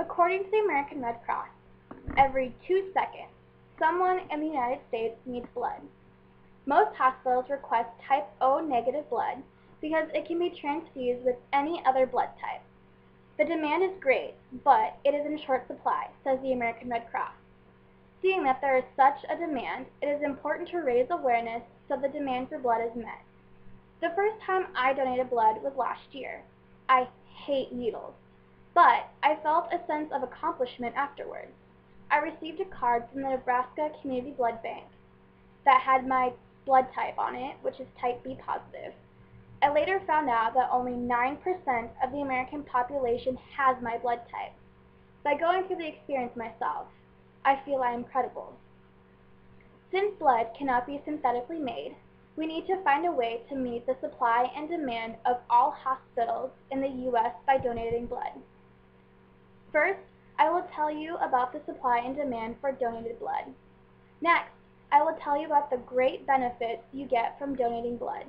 According to the American Red Cross, every 2 seconds, someone in the United States needs blood. Most hospitals request type O negative blood because it can be transfused with any other blood type. The demand is great, but it is in short supply, says the American Red Cross. Seeing that there is such a demand, it is important to raise awareness so the demand for blood is met. The first time I donated blood was last year. I hate needles, but I felt a sense of accomplishment afterwards. I received a card from the Nebraska Community Blood Bank that had my blood type on it, which is type B positive. I later found out that only 9% of the American population has my blood type. By going through the experience myself, I feel I am credible. Since blood cannot be synthetically made, we need to find a way to meet the supply and demand of all hospitals in the U.S. by donating blood. First, I will tell you about the supply and demand for donated blood. Next, I will tell you about the great benefits you get from donating blood.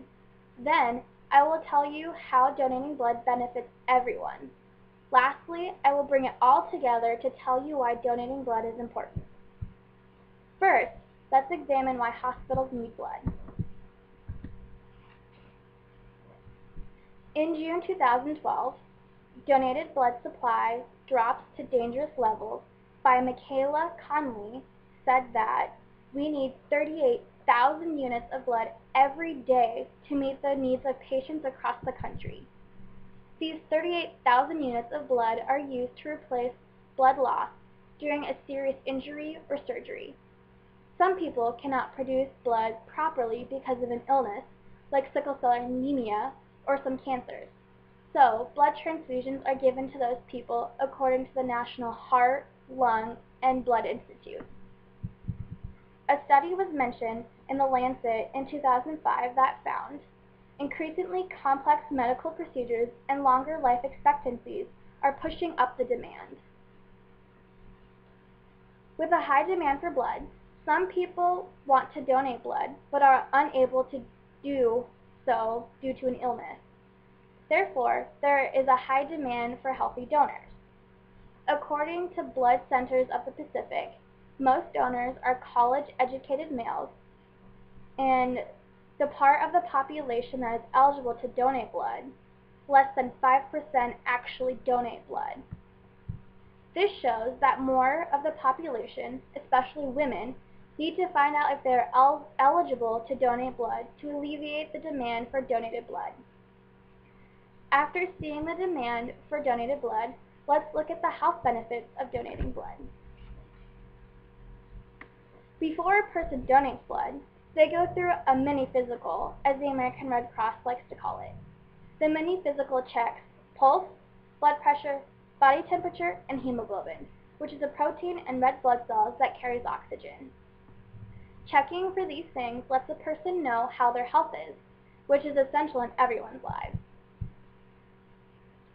Then, I will tell you how donating blood benefits everyone. Lastly, I will bring it all together to tell you why donating blood is important. First, let's examine why hospitals need blood. In June 2012, donated blood supply drops to dangerous levels by Michaela Connolly said that we need 38,000 units of blood every day to meet the needs of patients across the country. These 38,000 units of blood are used to replace blood loss during a serious injury or surgery. Some people cannot produce blood properly because of an illness, like sickle cell anemia or some cancers. So, blood transfusions are given to those people according to the National Heart, Lung, and Blood Institute. A study was mentioned in The Lancet in 2005 that found increasingly complex medical procedures and longer life expectancies are pushing up the demand. With a high demand for blood, some people want to donate blood but are unable to do so due to an illness. Therefore, there is a high demand for healthy donors. According to Blood Centers of the Pacific, most donors are college-educated males, and the part of the population that is eligible to donate blood, less than 5% actually donate blood. This shows that more of the population, especially women, need to find out if they are eligible to donate blood to alleviate the demand for donated blood. After seeing the demand for donated blood, let's look at the health benefits of donating blood. Before a person donates blood, they go through a mini-physical, as the American Red Cross likes to call it. The mini-physical checks pulse, blood pressure, body temperature, and hemoglobin, which is a protein in red blood cells that carries oxygen. Checking for these things lets a person know how their health is, which is essential in everyone's lives.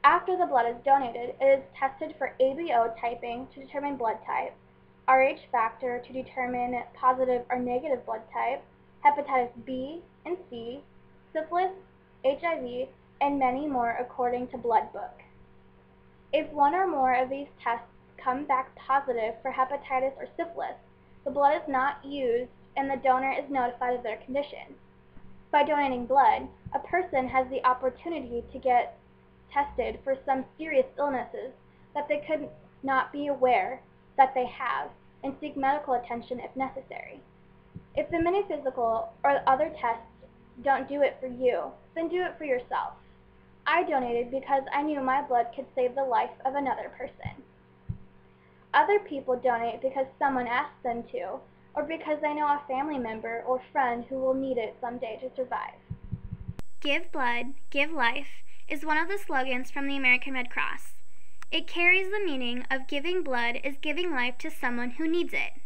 After the blood is donated, it is tested for ABO typing to determine blood type, Rh factor to determine positive or negative blood type, hepatitis B and C, syphilis, HIV, and many more according to Blood Book. If one or more of these tests come back positive for hepatitis or syphilis, the blood is not used and the donor is notified of their condition. By donating blood, a person has the opportunity to get tested for some serious illnesses that they could not be aware that they have and seek medical attention if necessary. If the mini-physical or other tests don't do it for you, then do it for yourself. I donated because I knew my blood could save the life of another person. Other people donate because someone asked them to, or because they know a family member or friend who will need it someday to survive. Give blood, give life is one of the slogans from the American Red Cross. It carries the meaning of giving blood is giving life to someone who needs it.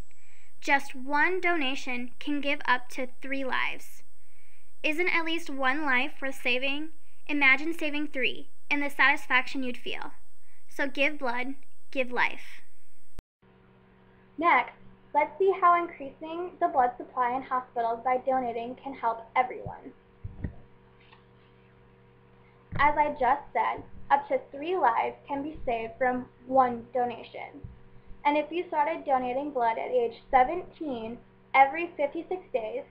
Just one donation can give up to 3 lives. Isn't at least one life worth saving? Imagine saving 3 and the satisfaction you'd feel. So give blood, give life. Next, let's see how increasing the blood supply in hospitals by donating can help everyone. As I just said, Up to 3 lives can be saved from one donation. And if you started donating blood at age 17 every 56 days,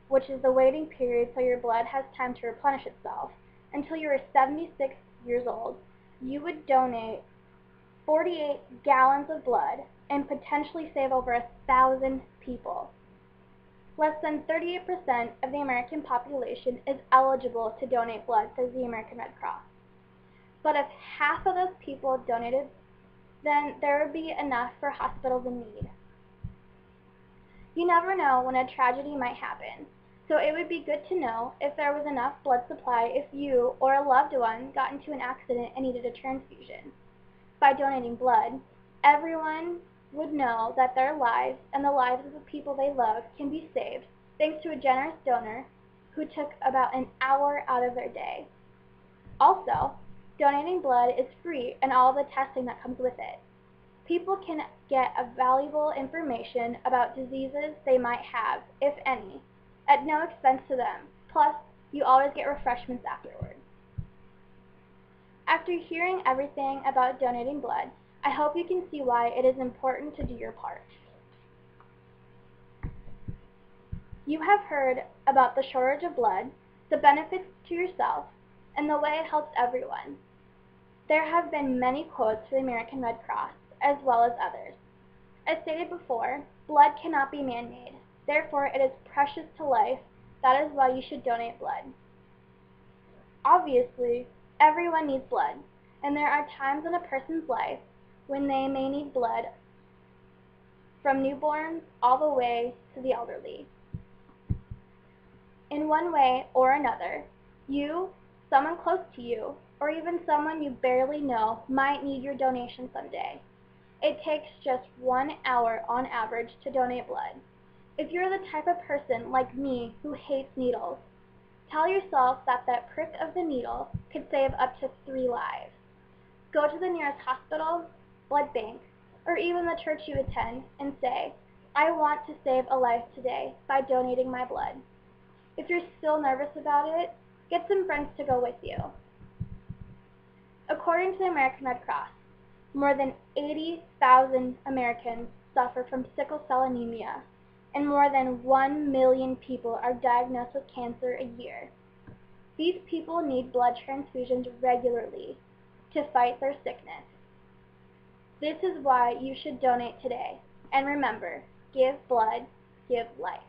which is the waiting period so your blood has time to replenish itself, until you were 76 years old, you would donate 48 gallons of blood and potentially save over 1,000 people. Less than 38% of the American population is eligible to donate blood through the American Red Cross. But if half of those people donated, then there would be enough for hospitals in need. You never know when a tragedy might happen, so it would be good to know if there was enough blood supply if you or a loved one got into an accident and needed a transfusion. By donating blood, everyone would know that their lives and the lives of the people they love can be saved thanks to a generous donor who took about an hour out of their day. Also, donating blood is free and all the testing that comes with it. People can get valuable information about diseases they might have, if any, at no expense to them. Plus, you always get refreshments afterward. After hearing everything about donating blood, I hope you can see why it is important to do your part. You have heard about the shortage of blood, the benefits to yourself, and the way it helps everyone. There have been many quotes for the American Red Cross, as well as others. As stated before, blood cannot be man-made. Therefore, it is precious to life. That is why you should donate blood. Obviously, everyone needs blood, and there are times in a person's life when they may need blood, from newborns all the way to the elderly. In one way or another, you, someone close to you, or even someone you barely know might need your donation someday. It takes just 1 hour on average to donate blood. If you're the type of person like me who hates needles, tell yourself that that prick of the needle could save up to 3 lives. Go to the nearest hospital, blood bank, or even the church you attend and say, I want to save a life today by donating my blood. If you're still nervous about it, get some friends to go with you. According to the American Red Cross, more than 80,000 Americans suffer from sickle cell anemia, and more than 1 million people are diagnosed with cancer a year. These people need blood transfusions regularly to fight their sickness. This is why you should donate today. And remember, give blood, give life.